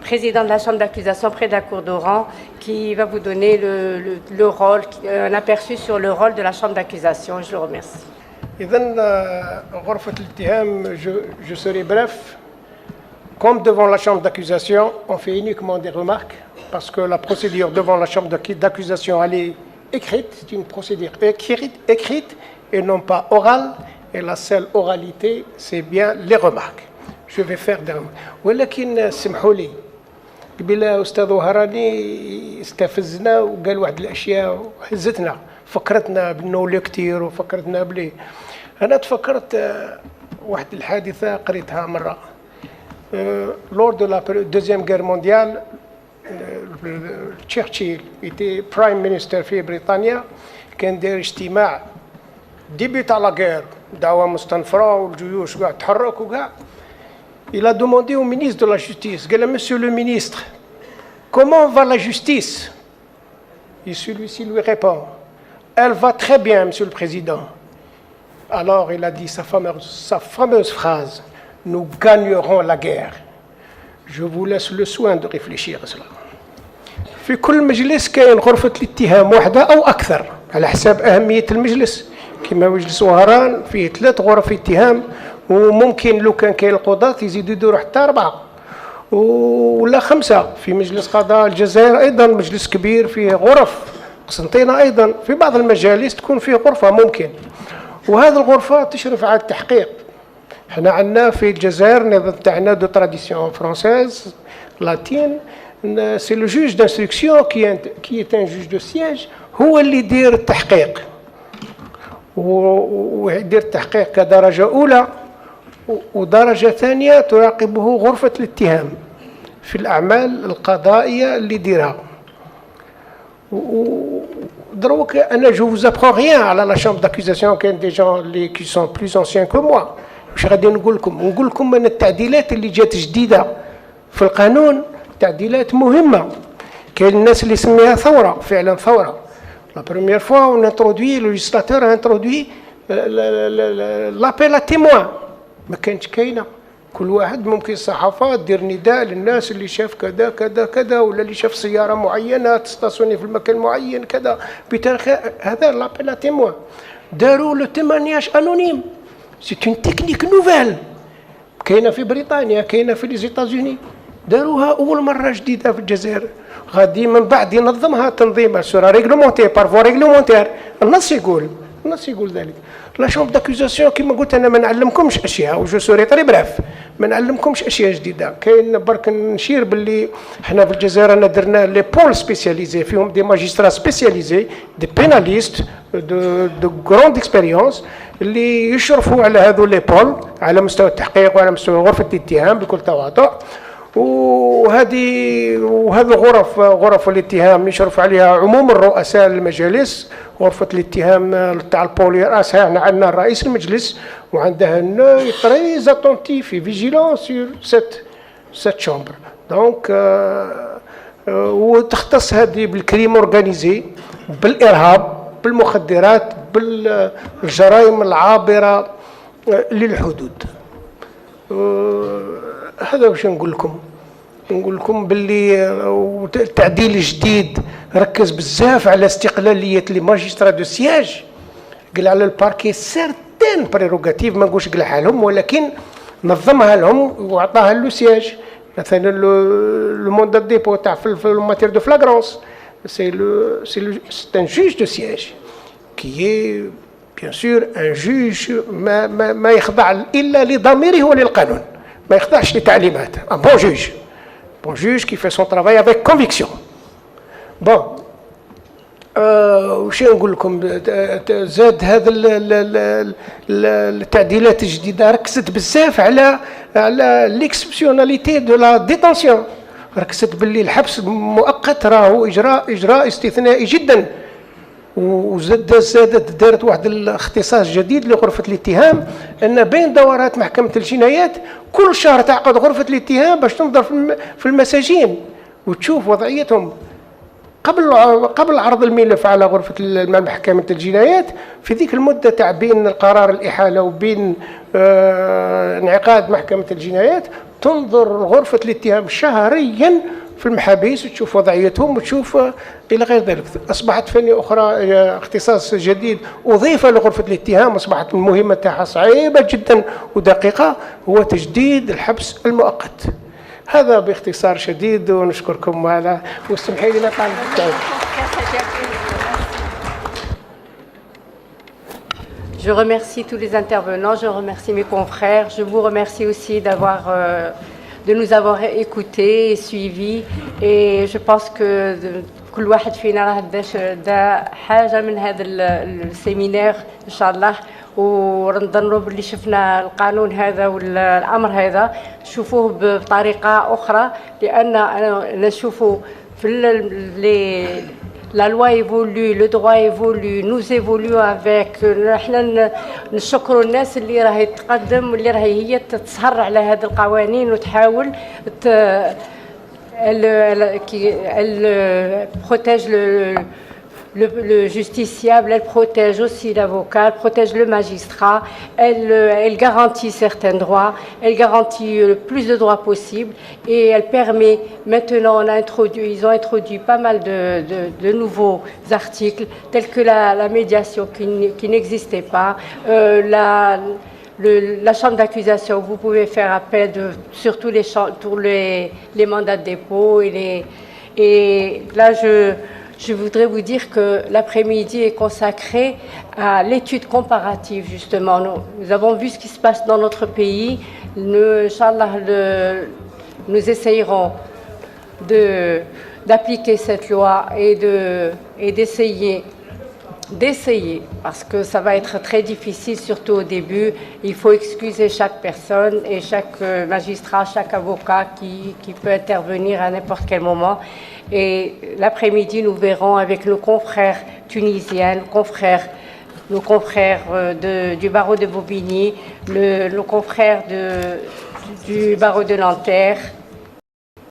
président de la chambre d'accusation près de la cour d'Oran, qui va vous donner le rôle, un aperçu sur le rôle de la chambre d'accusation. Je le remercie. Je serai bref. Comme devant la chambre d'accusation, on fait uniquement des remarques, parce que la procédure devant la chambre d'accusation, elle est écrite, c'est une procédure écrite et non pas orale, et la seule oralité, c'est bien les remarques. Je vais faire des remarques. ولكن سمحوا لي قبيله أستاذ وهراني استفزنا وقال واحد الأشياء وهزتنا، فكرتنا بأنه كتير وفكرتنا بلي. أنا تفكرت واحد الحادثة قريتها مرة. Lors de la Deuxième Guerre mondiale, Churchill était Prime Minister في بريطانيا، كان داير اجتماع début à la guerre، دعوة مستنفرة والجيوش قاعد تحرك وقاع. Il a demandé au ministre de la Justice, قال له Monsieur le ministre, comment va la justice? Et celui-ci lui répond, elle va très bien, Monsieur le Président. Alors il a dit sa fameuse phrase, nous gagnerons la guerre. Je vous laisse le soin de réfléchir à cela. في كل مجلس كاين غرفة الاتهام واحدة أو أكثر على حساب أهمية المجلس. كما مجلس وهران فيه 3 غرف اتهام، وممكن لو كان كاين القضاة يزيدوا يدوروا حتى 4 ولا 5. في مجلس قضاء الجزائر أيضا مجلس كبير فيه غرف. قسنطينة أيضا في بعض المجالس تكون فيه غرفة ممكن، وهذه الغرفة تشرف على التحقيق. احنا عندنا في الجزائر نظام تاعنا دو تراديسيون فرونسيز لاتين، سي لو جوج دانستركسيون كي est un juge de siège، هو اللي يدير التحقيق، ويدير التحقيق كدرجة أولى، ودرجة ثانية تراقبه غرفة الاتهام في الأعمال القضائية اللي يديرها. دروك أنا جو vous apprends rien على لا chambre d'accusation. كاين دي جون اللي كي سون بلوس أونسيان كو موا. واش غادي نقول لكم من التعديلات اللي جات جديدة في القانون، تعديلات مهمة. كاين الناس اللي يسميها ثورة، فعلا ثورة. La première fois, on introduit, le législateur a introduit l'appel à témoins. ما كانتش كاينه. كل واحد ممكن الصحافه دير نداء للناس اللي شاف كذا كذا كذا، ولا اللي شاف سياره معينه تستاسيوني في المكان معين كذا بتاريخ. هذا لابيل ا تيموان. داروا لو تيمانياج انونيم، سي اون تكنيك نوفيل كاينه في بريطانيا، كاينه في لي زيتازوني. داروها اول مره جديده في الجزائر. غادي من بعد ينظمها تنظيم سورا ريغلومونتير بارفوا ريغلومونتير. النص يقول ذلك. لا شومب داكوزاسيون كيما قلت انا ما نعلمكمش اشياء، وجو سوري طري بريف، ما نعلمكمش اشياء جديده. كاين برك نشير باللي حنا في الجزائر انا درنا لي بول سبيسياليزي فيهم دي ماجسترا سبيسياليزي دي بيناليست دو غروند اكسبيريونس اللي يشرفوا على هذو لي بول على مستوى التحقيق وعلى مستوى غرفه الاتهام بكل تواضع. وهذه غرف الاتهام يشرف عليها عموم الرؤساء المجالس. غرفة الاتهام تاع البولي راسها احنا عندنا رئيس المجلس، وعندها نوي تري اتونتيف فيجيلون سور سيت شامبر. دونك وتختص هذه بالكريم اورغانيزي، بالارهاب، بالمخدرات، بالجرائم العابرة للحدود. هذا واش نقول لكم باللي التعديل الجديد ركز بزاف على استقلاليه لي ماجسترا دو سياج. قال على الباركي سيرتين بريروغاتيف، ما نقولش قلعها لهم، ولكن نظمها لهم وعطاها لو سياج. مثلا لو موندات ديبو تاع في ماتير دو فلاغرونس سي ان جوج دو سياج كي بيان سور ان جوج ما يخضع الا لضميره وللقانون، ما يخضعش لتعليمات. ان بون جوج qui fait son travail avec conviction. bon وش نقول لكم، زاد هذا التعديلات الجديده ركزت بزاف على ليكسبسيوناليتي دو لا ديتونسيون. ركزت باللي الحبس مؤقت راهو اجراء استثنائي جدا. وزادت دارت واحد الاختصاص جديد لغرفه الاتهام، ان بين دورات محكمه الجنايات كل شهر تعقد غرفه الاتهام باش تنظر في المساجين وتشوف وضعيتهم قبل عرض الملف على غرفه محكمه الجنايات. في ذيك المده تاع بين قرار الاحاله وبين انعقاد محكمه الجنايات تنظر غرفة الاتهام شهريا في المحابس وتشوف وضعيتهم وتشوف إلى غير ذلك. أصبحت فني أخرى اختصاص جديد أضيف لغرفة الاتهام، أصبحت المهمة تاعها صعيبة جدا ودقيقة، هو تجديد الحبس المؤقت. هذا باختصار شديد، ونشكركم على واسمحي لي نطلع التعب. Je remercie tous les intervenants, je remercie mes confrères, je vous remercie aussi de nous avoir écoutés et suivis, et je pense que كل واحد فينا راه دا حاجة من هذا السيمينار إن شاء الله، ونظنوا باللي شفنا القانون هذا والأمر هذا نشوفوه بطريقة أخرى، لأن أنا نشوفه في la loi évolue, le droit évolue, nous évoluons avec. احنا نشكروا الناس اللي راهي تقدم واللي راهي هي تسهر على هذه القوانين وتحاول elle protège le justiciable, elle protège aussi l'avocat, elle protège le magistrat, elle garantit certains droits, elle garantit le plus de droits possible, et elle permet, maintenant ils ont introduit pas mal de nouveaux articles, tels que la médiation qui n'existait pas, la chambre d'accusation, vous pouvez faire appel sur tous les mandats de dépôt, et là je voudrais vous dire que l'après-midi est consacré à l'étude comparative, justement. Nous avons vu ce qui se passe dans notre pays. Inch'Allah, nous essayerons d'appliquer cette loi et d'essayer, parce que ça va être très difficile, surtout au début. Il faut excuser chaque personne et chaque magistrat, chaque avocat qui peut intervenir à n'importe quel moment. Et l'après-midi, nous verrons avec nos confrères tunisiens, nos confrères du barreau de Bobigny, nos confrères du barreau de Nanterre,